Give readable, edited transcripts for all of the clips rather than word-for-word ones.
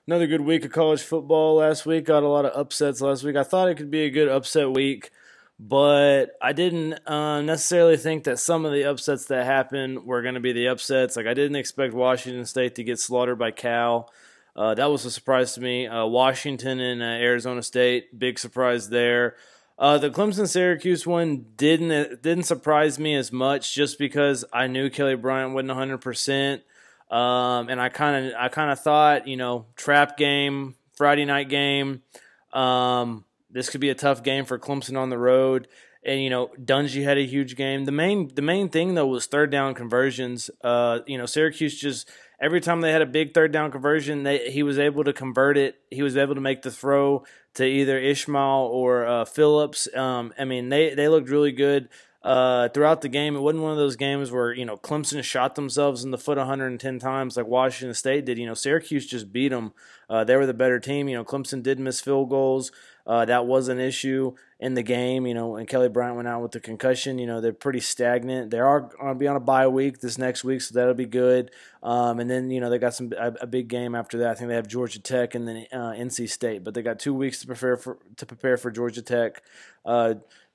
Another good week of college football last week. Got a lot of upsets last week. I thought it could be a good upset week, but I didn't necessarily think that some of the upsets that happened were going to be the upsets. Like I didn't expect Washington State to get slaughtered by Cal. That was a surprise to me. Washington and Arizona State, big surprise there. The Clemson-Syracuse one didn't surprise me as much, just because I knew Kelly Bryant wasn't 100%. And I kind of thought, trap game, Friday night game. This could be a tough game for Clemson on the road. And Dungy had a huge game. The main thing though was third down conversions. Syracuse just every time they had a big third down conversion, he was able to convert it. He was able to make the throw to either Ishmael or Phillips. They looked really good throughout the game. It wasn't one of those games where Clemson shot themselves in the foot 110 times like Washington State did. Syracuse just beat them. They were the better team. Clemson did miss field goals. That was an issue in the game, and Kelly Bryant went out with the concussion. They're pretty stagnant. They are going to be on a bye week this next week, so that'll be good. And then, they got a big game after that. I think they have Georgia Tech and then NC State, but they got 2 weeks to prepare for Georgia Tech.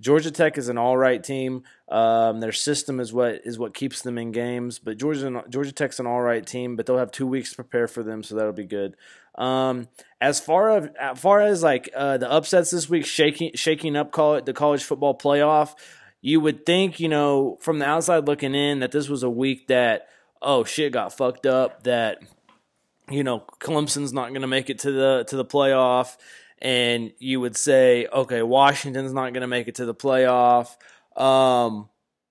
Georgia Tech is an all-right team. Their system is what keeps them in games, but Georgia Tech's an all-right team, but they'll have 2 weeks to prepare for them, so that'll be good. As far as the upsets this week, shaking up the college football playoff, you would think, from the outside looking in, that this was a week that, oh shit, got fucked up, that Clemson's not going to make it to the playoff, and you would say, okay, Washington's not going to make it to the playoff.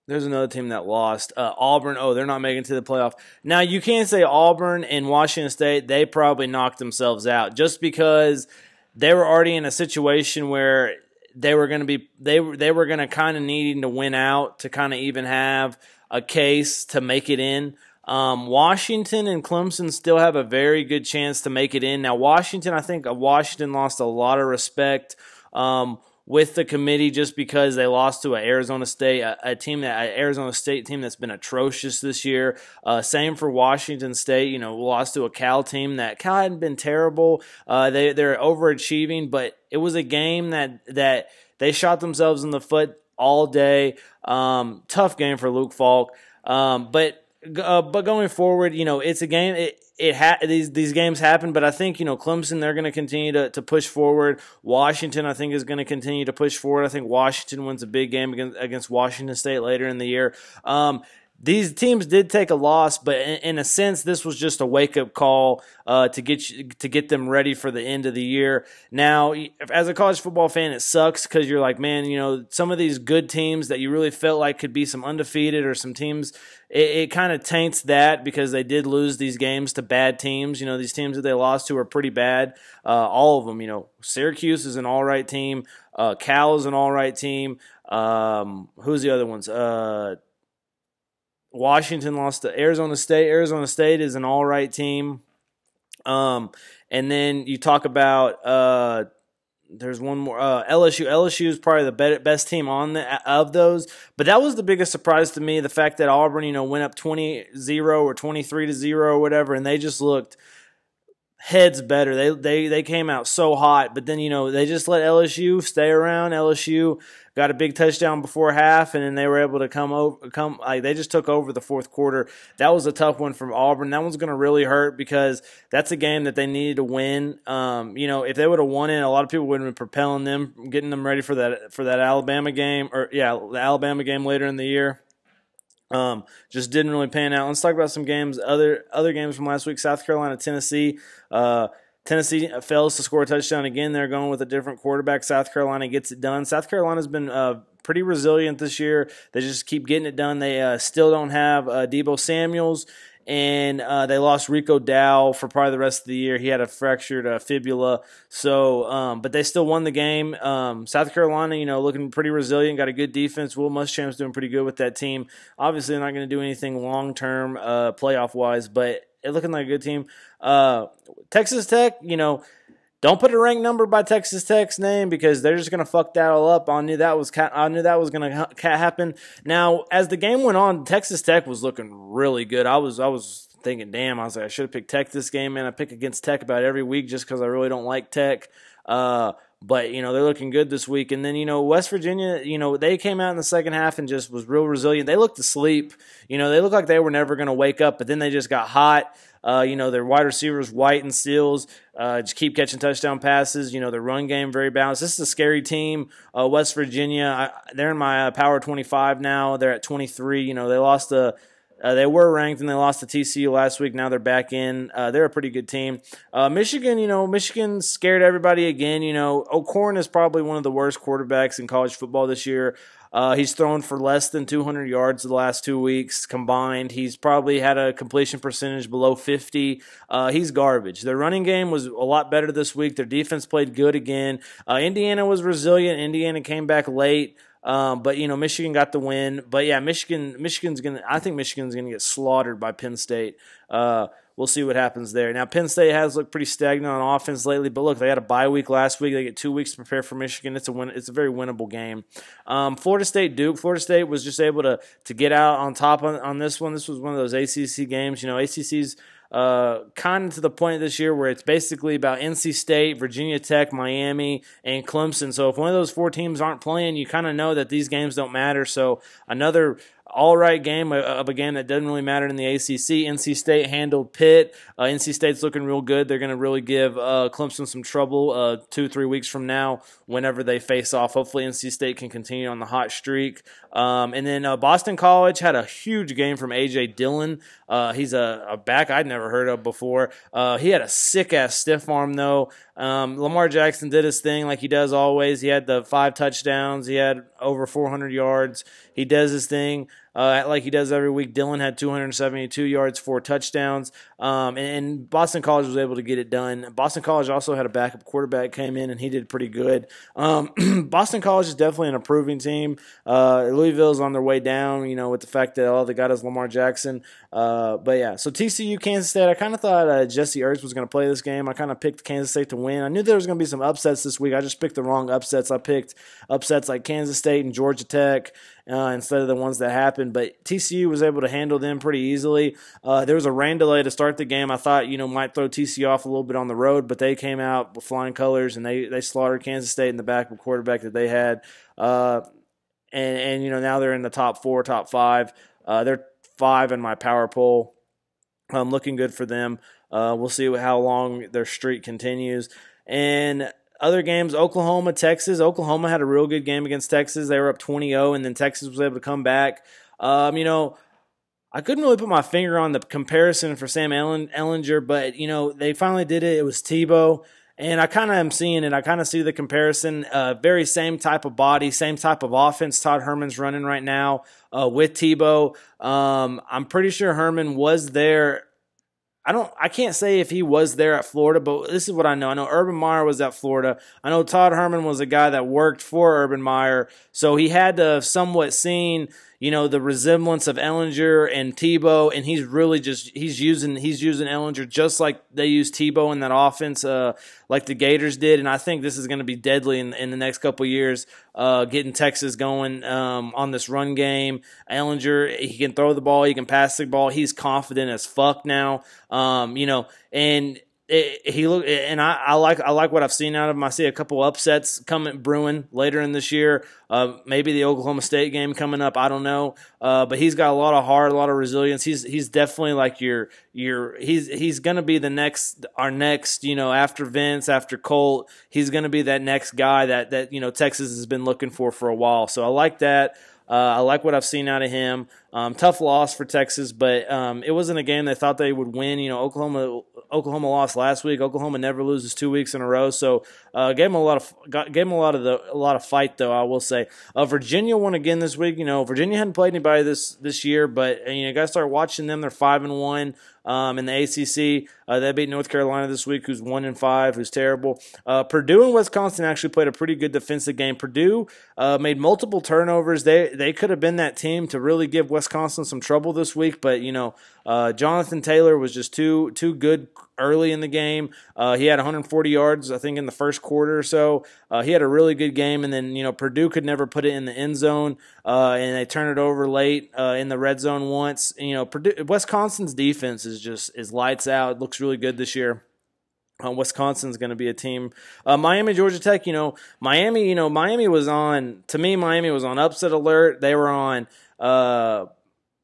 There's another team that lost. Auburn, they're not making it to the playoff. Now, you can't say Auburn and Washington State, they probably knocked themselves out just because they were already in a situation where they were going to kind of needing to win out to kind of even have a case to make it in. Washington and Clemson still have a very good chance to make it in. Now, I think Washington lost a lot of respect with the committee just because they lost to an Arizona State, Arizona State team that's been atrocious this year. Same for Washington State, lost to a Cal team that Cal hadn't been terrible. They're overachieving, but it was a game that they shot themselves in the foot all day. Tough game for Luke Falk. But going forward, it's a game. These games happen, but I think Clemson, they're going to continue to push forward. Washington, I think, is going to continue to push forward. I think Washington wins a big game against Washington State later in the year. These teams did take a loss, but in a sense, this was just a wake-up call to get them ready for the end of the year. Now, as a college football fan, it sucks because you're like, man, some of these good teams that you really felt like could be some undefeated or some teams, it kind of taints that because they did lose these games to bad teams. These teams that they lost to are pretty bad. All of them. Syracuse is an all-right team. Cal is an all-right team. Who's the other ones? Washington lost to Arizona State. Arizona State is an all-right team. And then you talk about there's one more LSU. LSU is probably the best team of those. But that was the biggest surprise to me, the fact that Auburn went up 20-0 or 23-0 or whatever, and they just looked heads better. They came out so hot, but then they just let LSU stay around. LSU got a big touchdown before half, and then they were able to they just took over the fourth quarter. That was a tough one from Auburn. That one's going to really hurt because that's a game that they needed to win. If they would have won it, a lot of people would have been propelling them, getting them ready for that Alabama game, the Alabama game later in the year. Just didn't really pan out. Let's talk about some games, other games from last week. South Carolina, Tennessee. Tennessee fails to score a touchdown again. They're going with a different quarterback. South Carolina gets it done. South Carolina's been pretty resilient this year. They just keep getting it done. They still don't have Deebo Samuels, and they lost Rico Dow for probably the rest of the year. He had a fractured fibula. So, but they still won the game. South Carolina, looking pretty resilient, got a good defense. Will Muschamp's doing pretty good with that team. Obviously, they're not going to do anything long-term playoff-wise, but they're looking like a good team. Texas Tech, don't put a ranked number by Texas Tech's name because they're just going to fuck that all up. I knew that was going to happen. Now, as the game went on, Texas Tech was looking really good. I was thinking, damn, I was like, I should have picked Tech this game, man. I pick against Tech about every week just because I really don't like Tech. But, you know, they're looking good this week. And then, you know, West Virginia, you know, they came out in the second half and just was real resilient. They looked asleep. You know, they looked like they were never going to wake up, but then they just got hot. You know, their wide receivers, White and Seals, just keep catching touchdown passes. You know, their run game very balanced. This is a scary team. West Virginia, they're in my Power 25 now. They're at 23. You know, they lost they were ranked and they lost to TCU last week. Now they're back in. They're a pretty good team. Michigan, you know, Michigan scared everybody again. You know, O'Korn is probably one of the worst quarterbacks in college football this year. He's thrown for less than 200 yards the last 2 weeks combined. He's probably had a completion percentage below 50. He's garbage. Their running game was a lot better this week. Their defense played good again. Indiana was resilient. Indiana came back late. But, you know, Michigan got the win. But, yeah, I think Michigan's going to get slaughtered by Penn State. We'll see what happens there. Now, Penn State has looked pretty stagnant on offense lately, but look, they had a bye week last week. They get 2 weeks to prepare for Michigan. It's a very winnable game. Florida State, Duke. Florida State was just able to get out on top on this one. This was one of those ACC games. You know, ACC's kind of to the point this year where it's basically about NC State, Virginia Tech, Miami, and Clemson. So if one of those 4 teams aren't playing, you kind of know that these games don't matter. So another all-right game of a game that doesn't really matter in the ACC. NC State handled Pitt. NC State's looking real good. They're going to really give Clemson some trouble 2-3 weeks from now whenever they face off. Hopefully NC State can continue on the hot streak. And then Boston College had a huge game from A.J. Dillon. He's a back I'd never heard of before. He had a sick-ass stiff arm, though. Lamar Jackson did his thing like he does always. He had the 5 touchdowns. He had over 400 yards. He does his thing like he does every week. Dillon had 272 yards, 4 touchdowns. And Boston College was able to get it done. Boston College also had a backup quarterback came in, and he did pretty good. Boston College is definitely an improving team. Louisville's on their way down, you know, with the fact that all they got is Lamar Jackson. But, yeah, so TCU, Kansas State, I kind of thought Jesse Ertz was going to play this game. I kind of picked Kansas State to win. I knew there was going to be some upsets this week. I just picked the wrong upsets. I picked upsets like Kansas State and Georgia Tech instead of the ones that happened. But TCU was able to handle them pretty easily. There was a rain delay to start the game. I thought, you know, might throw TCU off a little bit on the road, but they came out with flying colors, and they slaughtered Kansas State in the backup quarterback that they had. And you know, now they're in the top 4, top 5. They're 5 in my power poll. Looking good for them. We'll see how long their streak continues. And other games, Oklahoma, Texas. Oklahoma had a real good game against Texas. They were up 20-0, and then Texas was able to come back. You know, I couldn't really put my finger on the comparison for Sam Ehlinger, but, you know, they finally did it. It was Tebow. And I kind of am seeing it. I kind of see the comparison. Very same type of body, same type of offense Todd Herman's running right now with Tebow. I'm pretty sure Herman was there. I can't say if he was there at Florida, but this is what I know. I know Urban Meyer was at Florida. I know Todd Herman was a guy that worked for Urban Meyer, so he had to have somewhat seen, you know, the resemblance of Ehlinger and Tebow, and he's really just he's using Ehlinger just like they used Tebow in that offense, like the Gators did. And I think this is going to be deadly in the next couple of years, getting Texas going on this run game. Ehlinger, he can throw the ball, he can pass the ball. He's confident as fuck now, you know, and. I like what I've seen out of him. I see a couple upsets brewing later in this year. Maybe the Oklahoma State game coming up. I don't know. But he's got a lot of heart, a lot of resilience. He's definitely like he's gonna be our next, you know, after Vince, after Colt. He's gonna be that next guy that you know Texas has been looking for a while. So I like that. I like what I've seen out of him. Tough loss for Texas, but it wasn't a game they thought they would win. You know, Oklahoma lost last week. Oklahoma never loses 2 weeks in a row, so gave them a lot of fight though. I will say, Virginia won again this week. You know, Virginia hadn't played anybody this year, but you know, you got to start watching them. They're 5-1 in the ACC. They beat North Carolina this week, who's 1-5, who's terrible. Purdue and Wisconsin actually played a pretty good defensive game. Purdue made multiple turnovers. They could have been that team to really give Wisconsin some trouble this week, but Jonathan Taylor was just too good early in the game. He had 140 yards, I think, in the first quarter or so. He had a really good game, and then Purdue could never put it in the end zone, and they turned it over late in the red zone once. Wisconsin's defense is lights out. It looks really good this year. Wisconsin's going to be a team. Miami, Georgia Tech. Miami was on. To me, Miami was on upset alert. They were on.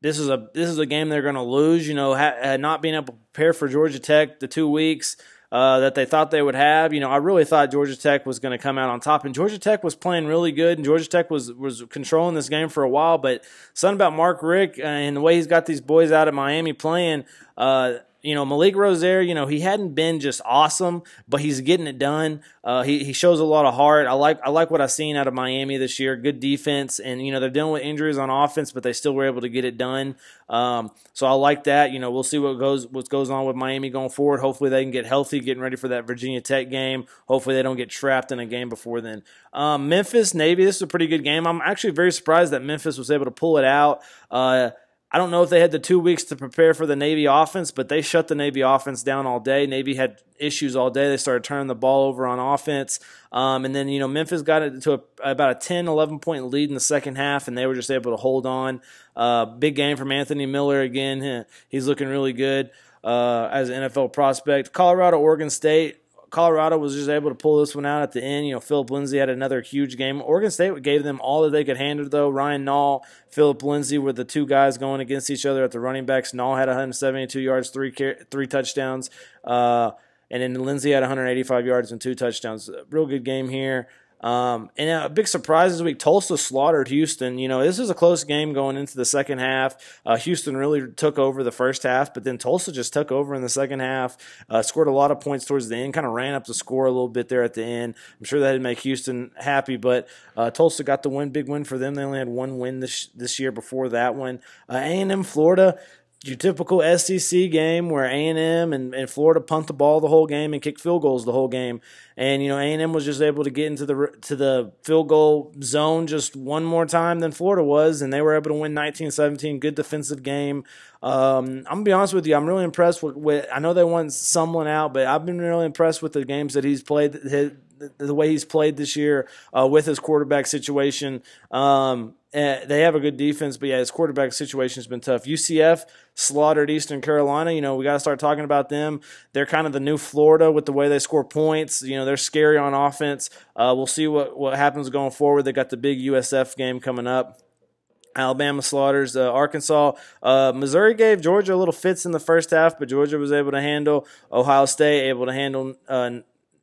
This is a game they're going to lose. Not being able to prepare for Georgia Tech the 2 weeks that they thought they would have. I really thought Georgia Tech was going to come out on top, and Georgia Tech was playing really good, and Georgia Tech was controlling this game for a while. But something about Mark Richt and the way he's got these boys out at Miami playing. Malik Rozier, he hadn't been just awesome, but he's getting it done. He shows a lot of heart. I like what I've seen out of Miami this year. Good defense, and they're dealing with injuries on offense, but they still were able to get it done. So I like that. We'll see what goes on with Miami going forward. Hopefully they can get healthy, getting ready for that Virginia Tech game. Hopefully they don't get trapped in a game before then. Memphis Navy, this is a pretty good game. I'm actually very surprised that Memphis was able to pull it out. I don't know if they had the 2 weeks to prepare for the Navy offense, but they shut the Navy offense down all day. Navy had issues all day. They started turning the ball over on offense. And then, Memphis got it to about a 10, 11-point lead in the second half, and they were just able to hold on. Big game from Anthony Miller again. He's looking really good as an NFL prospect. Colorado, Oregon State. Colorado was just able to pull this one out at the end. Philip Lindsay had another huge game. Oregon State gave them all that they could handle, though. Ryan Nall, Philip Lindsay were the two guys going against each other at the running backs. Nall had 172 yards, three touchdowns. And then Lindsay had 185 yards and 2 touchdowns. Real good game here. And a big surprise this week, Tulsa slaughtered Houston. This is a close game going into the second half. Houston really took over the first half, but then Tulsa just took over in the second half, scored a lot of points towards the end, kind of ran up the score a little bit there at the end. I'm sure that didn't make Houston happy, but Tulsa got the win, big win for them. They only had one win this year before that one. A&M, Florida. Your typical SEC game where A&M and Florida punt the ball the whole game and kick field goals the whole game. And, A&M was just able to get into the field goal zone just one more time than Florida was, and they were able to win 19-17. Good defensive game. I'm going to be honest with you. I'm really impressed with I know they won Sumlin out, but I've been really impressed with the games that he's played, the way he's played this year with his quarterback situation. They have a good defense, but his quarterback situation has been tough. UCF slaughtered Eastern Carolina. We got to start talking about them. They're kind of the new Florida with the way they score points. They're scary on offense. We'll see what happens going forward. They got the big USF game coming up. Alabama slaughters Arkansas. Missouri gave Georgia a little fits in the first half, but Georgia was able to handle. Ohio State able to handle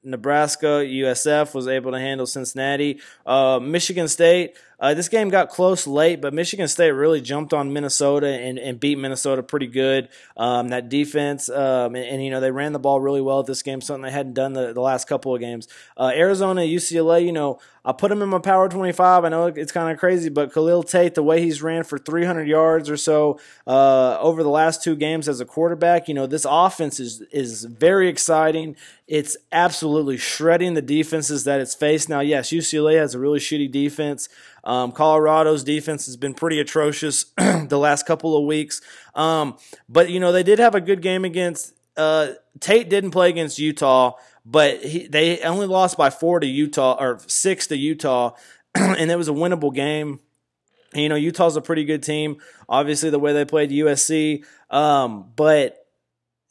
Nebraska. USF was able to handle Cincinnati. Michigan State. This game got close late, but Michigan State really jumped on Minnesota and beat Minnesota pretty good. That defense, and they ran the ball really well at this game, something they hadn't done the last couple of games. Arizona, UCLA, I put them in my Power 25. I know it's kind of crazy, but Khalil Tate, the way he's ran for 300 yards or so over the last 2 games as a quarterback, this offense is very exciting. It's absolutely shredding the defenses that it's faced. Now, yes, UCLA has a really shitty defense. Colorado's defense has been pretty atrocious the last couple of weeks. But, they did have a good game against Tate didn't play against Utah, but they only lost by 4 to Utah, or 6 to Utah, and it was a winnable game. Utah's a pretty good team, obviously, the way they played USC.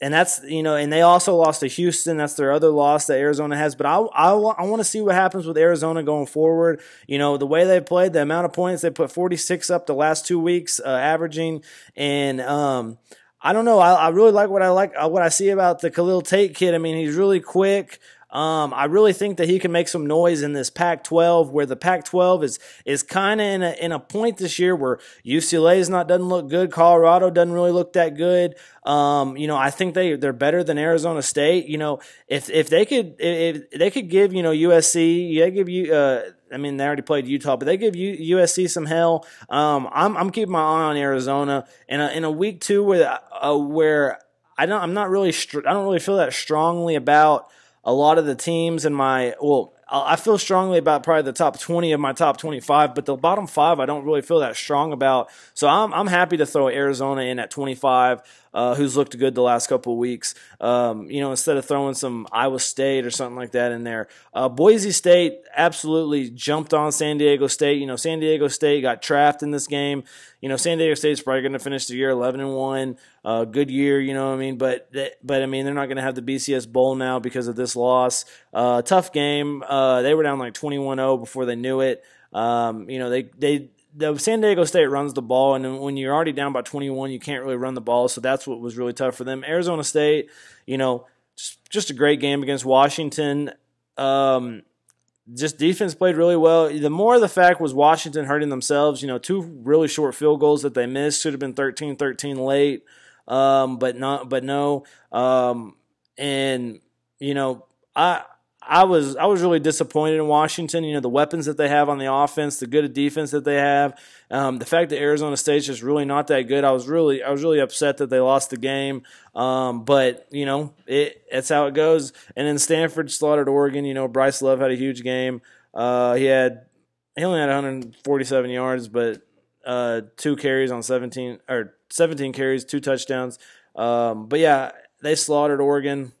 And that's, and they also lost to Houston. That's their other loss that Arizona has. But I want to see what happens with Arizona going forward. The way they played, the amount of points, they put 46 up the last 2 weeks, averaging. And I don't know. I really like what I see about the Khalil Tate kid. I mean, he's really quick. I really think that he can make some noise in this Pac-12, where the Pac-12 is kind of in a point this year where UCLA doesn't look good, Colorado doesn't really look that good. I think they're better than Arizona State. If they could give USC, they give you. They already played Utah, but they give USC some hell. I'm keeping my eye on Arizona in a week 2 where I don't really feel that strongly about a lot of the teams in my I feel strongly about probably the top 20 of my top 25, but the bottom 5 I don't really feel that strong about. So I'm happy to throw Arizona in at 25, who's looked good the last couple of weeks. Instead of throwing some Iowa State or something like that in there. Boise State absolutely jumped on San Diego State. San Diego State got trapped in this game. San Diego State's probably going to finish the year 11-1. Good year, you know what I mean? But I mean, they're not going to have the BCS Bowl now because of this loss. Tough game. They were down like 21-0 before they knew it. The San Diego State runs the ball, and when you're already down by 21, you can't really run the ball. So that's what was really tough for them. Arizona State, just a great game against Washington. Just defense played really well. The more the fact was Washington hurting themselves. 2 really short field goals that they missed. Should have been 13-13 late, but no. I was really disappointed in Washington. The weapons that they have on the offense, the good defense that they have, the fact that Arizona State's just really not that good. I was really upset that they lost the game. But it's how it goes. And then Stanford slaughtered Oregon. Bryce Love had a huge game. He only had 147 yards, but 2 carries on 17 carries, 2 touchdowns. But yeah, they slaughtered Oregon.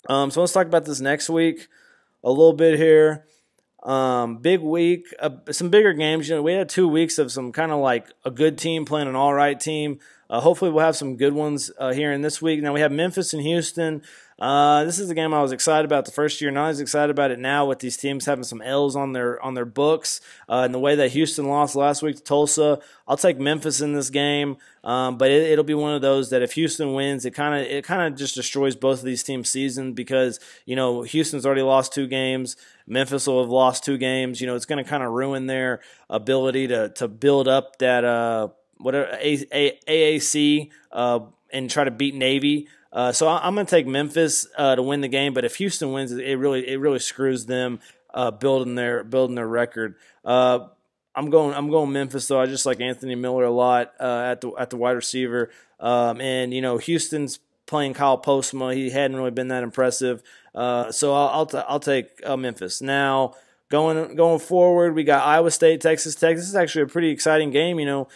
So let's talk about this next week a little bit here. Big week, some bigger games. We had 2 weeks of some kind of like a good team playing an all right team. Hopefully we'll have some good ones here in this week. Now we have Memphis and Houston. This is the game I was excited about the first year. Not as excited about it now with these teams having some L's on their books. And the way that Houston lost last week to Tulsa, I'll take Memphis in this game. But it'll be one of those that if Houston wins, it kind of just destroys both of these teams' season because Houston's already lost 2 games. Memphis will have lost 2 games. It's going to kind of ruin their ability to build up that AAC and try to beat Navy. So I'm going to take Memphis to win the game, but if Houston wins, it really screws them building their record. I'm going Memphis though. I just like Anthony Miller a lot at the wide receiver, and Houston's playing Kyle Postma. He hadn't really been that impressive, so I'll take Memphis now. Going forward, we got Iowa State, Texas Tech. This is actually a pretty exciting game, when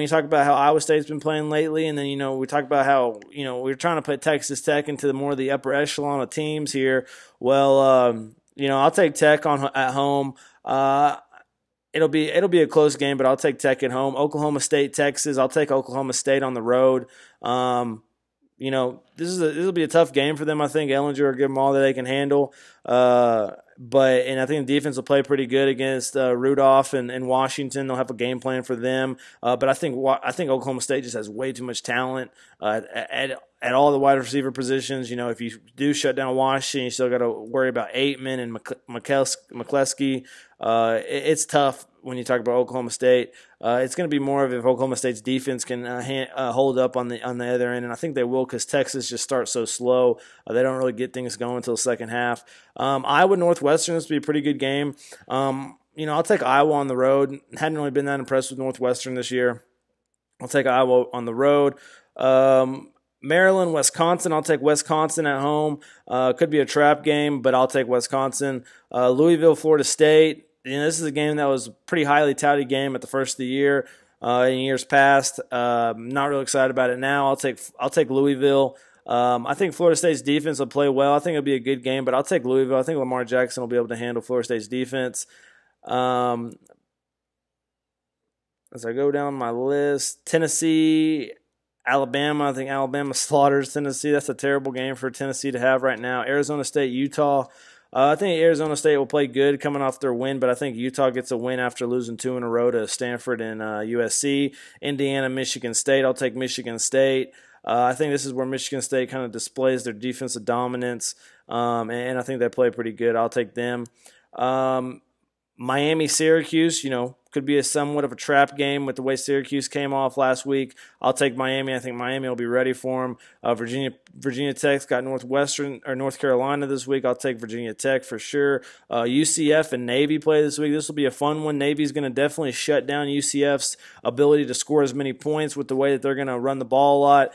you talk about how Iowa State's been playing lately, and then, we talk about how, we're trying to put Texas Tech into more of the upper echelon of teams here. Well, I'll take Tech at home. It'll be a close game, but I'll take Tech at home. Oklahoma State, Texas. I'll take Oklahoma State on the road. This will be a tough game for them. I think Ellinger will give them all that they can handle. And I think the defense will play pretty good against Rudolph and Washington. They'll have a game plan for them. But I think Oklahoma State just has way too much talent at all the wide receiver positions. If you do shut down Washington, you still got to worry about Aitman and McCleskey. It's tough when you talk about Oklahoma State. It's going to be more of if Oklahoma State's defense can hold up on the other end, and I think they will because Texas just starts so slow. They don't really get things going until the second half. Iowa Northwestern, this will be a pretty good game. I'll take Iowa on the road. Hadn't really been that impressed with Northwestern this year. I'll take Iowa on the road. Maryland, Wisconsin. I'll take Wisconsin at home. Could be a trap game, but I'll take Wisconsin. Louisville, Florida State. This is a game that was a pretty highly touted game at the first of the year in years past. Not really excited about it now. I'll take Louisville. I think Florida State's defense will play well. I think it'll be a good game, but I'll take Louisville. I think Lamar Jackson will be able to handle Florida State's defense. As I go down my list, Tennessee, Alabama. I think Alabama slaughters Tennessee. That's a terrible game for Tennessee to have right now. Arizona State, Utah. I think Arizona State will play good coming off their win, but I think Utah gets a win after losing 2 in a row to Stanford and USC. Indiana, Michigan State. I'll take Michigan State. I think this is where Michigan State kind of displays their defensive dominance, and I think they play pretty good. I'll take them. Miami, Syracuse, could be a somewhat of a trap game with the way Syracuse came off last week. I'll take Miami. I think Miami will be ready for them. Virginia Tech's got North Carolina this week. I'll take Virginia Tech for sure. UCF and Navy play this week. This will be a fun one. Navy's going to definitely shut down UCF's ability to score as many points with the way that they're going to run the ball a lot.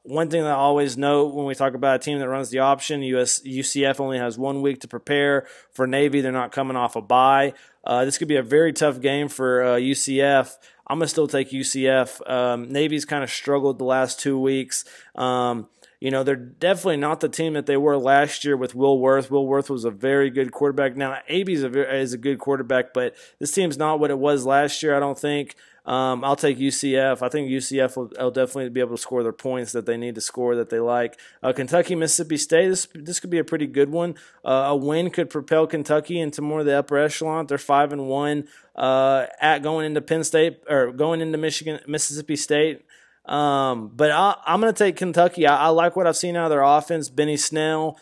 One thing that I always note when we talk about a team that runs the option, UCF only has 1 week to prepare. For Navy, they're not coming off a bye. This could be a very tough game for UCF. I'm going to still take UCF. Navy's kind of struggled the last 2 weeks. They're definitely not the team that they were last year with Will Worth. Will Worth was a very good quarterback. Now, AB is a good quarterback, but this team's not what it was last year, I don't think. I'll take UCF. I think UCF will definitely be able to score their points that they need to score that they like. Kentucky, Mississippi State, this could be a pretty good one. A win could propel Kentucky into more of the upper echelon. They're 5-1 at going into Penn State or going into Mississippi State. But I'm going to take Kentucky. I like what I've seen out of their offense. Benny Snell,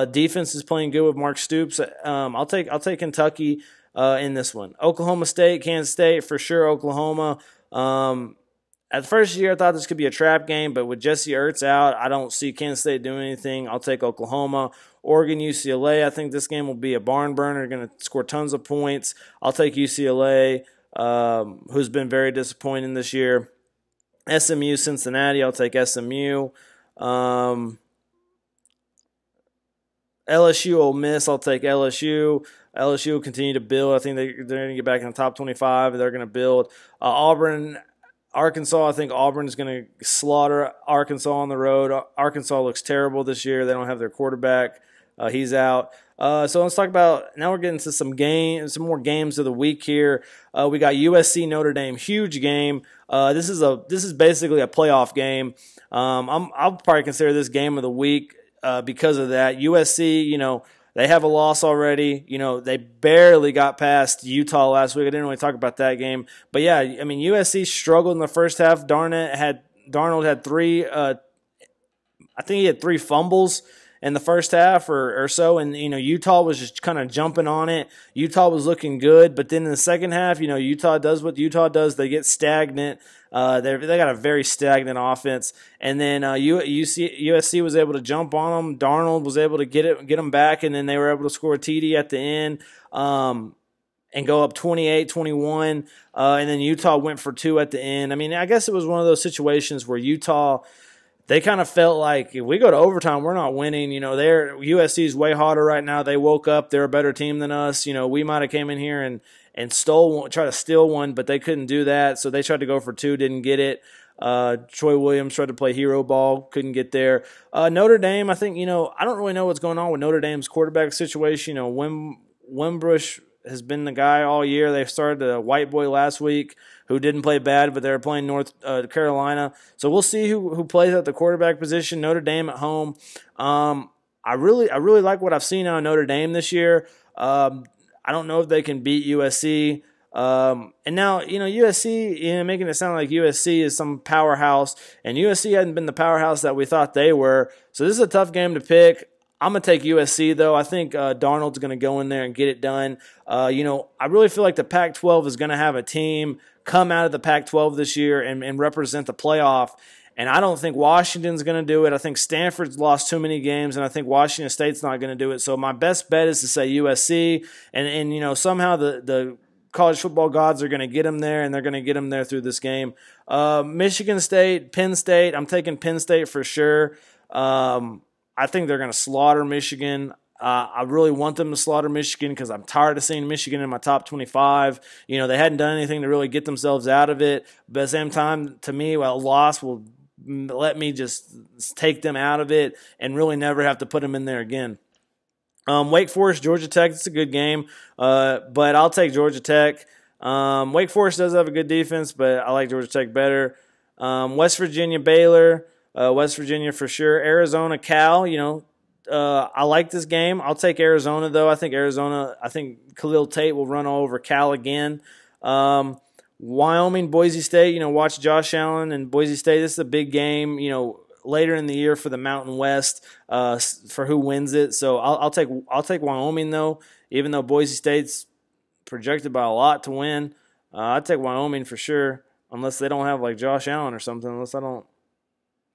defense is playing good with Mark Stoops. I'll take Kentucky in this one. Oklahoma State, Kansas State, for sure Oklahoma. At the first year, I thought this could be a trap game, but with Jesse Ertz out, I don't see Kansas State doing anything. I'll take Oklahoma. Oregon, UCLA, I think this game will be a barn burner. They're going to score tons of points. I'll take UCLA, who's been very disappointing this year. SMU, Cincinnati, I'll take SMU. LSU, Ole Miss, I'll take LSU. LSU will continue to build. I think they're going to get back in the top 25. They're going to build. Auburn, Arkansas, I think Auburn is going to slaughter Arkansas on the road. Arkansas looks terrible this year. They don't have their quarterback. He's out. So let's talk about, now we're getting to some more games of the week here. We got USC Notre Dame, huge game. This is basically a playoff game. I'll probably consider this game of the week because of that. USC, they have a loss already. They barely got past Utah last week. I didn't really talk about that game. But yeah, USC struggled in the first half. Darnold had I think he had 3 fumbles in the first half or so, and Utah was just kind of jumping on it. Utah was looking good, but then in the second half, Utah does what Utah does. They get stagnant. They got a very stagnant offense, and then USC was able to jump on them. Darnold was able to get them back, and then they were able to score a TD at the end and go up 28-21, and then Utah went for 2 at the end. I guess it was one of those situations where Utah, they kind of felt like if we go to overtime, we're not winning. USC is way hotter right now. They woke up. They're a better team than us. We might have came in here and tried to steal one, but they couldn't do that. So they tried to go for 2, didn't get it. Troy Williams tried to play hero ball, couldn't get there. Notre Dame, I think, I don't really know what's going on with Notre Dame's quarterback situation. Wimbush has been the guy all year. They started a white boy last week who didn't play bad, but they were playing North Carolina. So we'll see who plays at the quarterback position. Notre Dame at home. I really like what I've seen out of Notre Dame this year. I don't know if they can beat USC. And now, USC, making it sound like USC is some powerhouse, and USC hadn't been the powerhouse that we thought they were. So this is a tough game to pick. I'm going to take USC, though. I think Darnold's going to go in there and get it done. I really feel like the Pac-12 is going to have a team come out of the Pac-12 this year and represent the playoff. And I don't think Washington's going to do it. I think Stanford's lost too many games, and I think Washington State's not going to do it. So my best bet is to say USC. And somehow the college football gods are going to get them there, and they're going to get them there through this game. Michigan State, Penn State. I'm taking Penn State for sure. I think they're going to slaughter Michigan. I really want them to slaughter Michigan because I'm tired of seeing Michigan in my top 25. They hadn't done anything to really get themselves out of it. But at the same time, to me, a loss will let me just take them out of it and really never have to put them in there again. Wake Forest, Georgia Tech, it's a good game, but I'll take Georgia Tech. Wake Forest does have a good defense, but I like Georgia Tech better. West Virginia, Baylor. West Virginia for sure. Arizona, Cal, I like this game. I'll take Arizona, though. I think Khalil Tate will run all over Cal again. Wyoming, Boise State, watch Josh Allen and Boise State. This is a big game, later in the year for the Mountain West for who wins it. So I'll take Wyoming, though, even though Boise State's projected by a lot to win. I'd take Wyoming for sure, unless they don't have like Josh Allen or something. Unless I don't.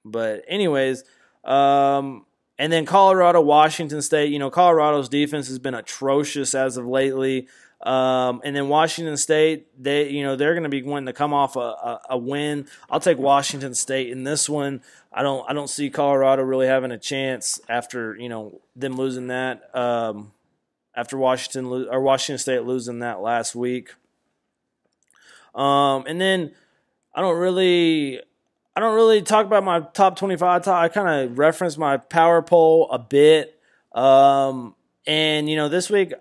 But anyways, and then Colorado, Washington State. Colorado's defense has been atrocious as of lately. And then Washington State, they're going to be wanting to come off a win. I'll take Washington State in this one. I don't see Colorado really having a chance after them losing that. After Washington State losing that last week. And then I don't really talk about my top 25. I kind of reference my power poll a bit. And this week,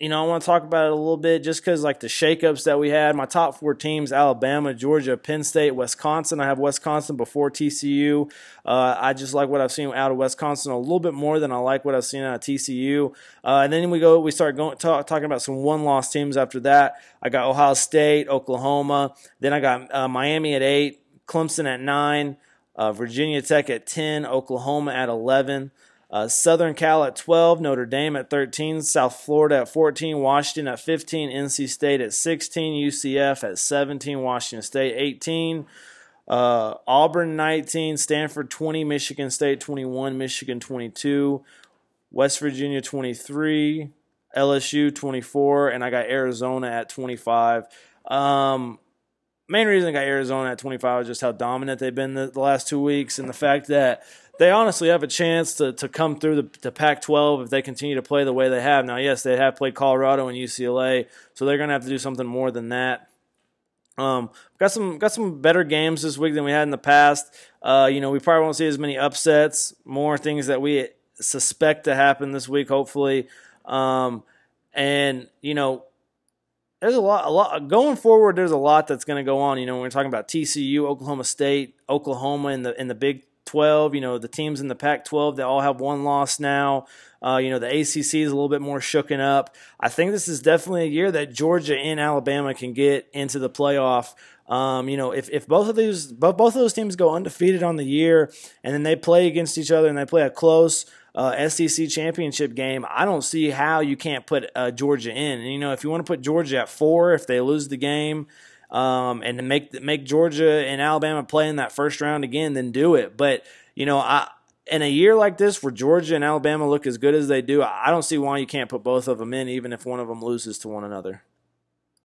I want to talk about it a little bit just because, like, the shakeups that we had. My top 4 teams: Alabama, Georgia, Penn State, Wisconsin. I have Wisconsin before TCU. I just like what I've seen out of Wisconsin a little bit more than I like what I've seen out of TCU. And then we start talking about some one-loss teams after that. I got Ohio State, Oklahoma. Then I got Miami at 8, Clemson at 9, Virginia Tech at 10, Oklahoma at 11. Southern Cal at 12, Notre Dame at 13, South Florida at 14, Washington at 15, NC State at 16, UCF at 17, Washington State 18, Auburn 19, Stanford 20, Michigan State 21, Michigan 22, West Virginia 23, LSU 24, and I got Arizona at 25. Main reason I got Arizona at 25 is just how dominant they've been the last 2 weeks, and the fact that they honestly have a chance to come through the Pac-12 if they continue to play the way they have. Now, yes, they have played Colorado and UCLA, so they're going to have to do something more than that. Got some better games this week than we had in the past. We probably won't see as many upsets, more things that we suspect to happen this week, hopefully. There's a lot going forward. There's a lot that's going to go on. When we're talking about TCU, Oklahoma State, Oklahoma in the Big 12, the teams in the Pac-12, they all have one loss now. The ACC is a little bit more shooken up. I think this is definitely a year that Georgia and Alabama can get into the playoff. If both of those teams go undefeated on the year and then they play against each other and they play a close SEC championship game, I don't see how you can't put Georgia in. And, if you want to put Georgia at 4 if they lose the game, and to make Georgia and Alabama play in that first round again, then do it. But, in a year like this where Georgia and Alabama look as good as they do, I don't see why you can't put both of them in, even if one of them loses to one another.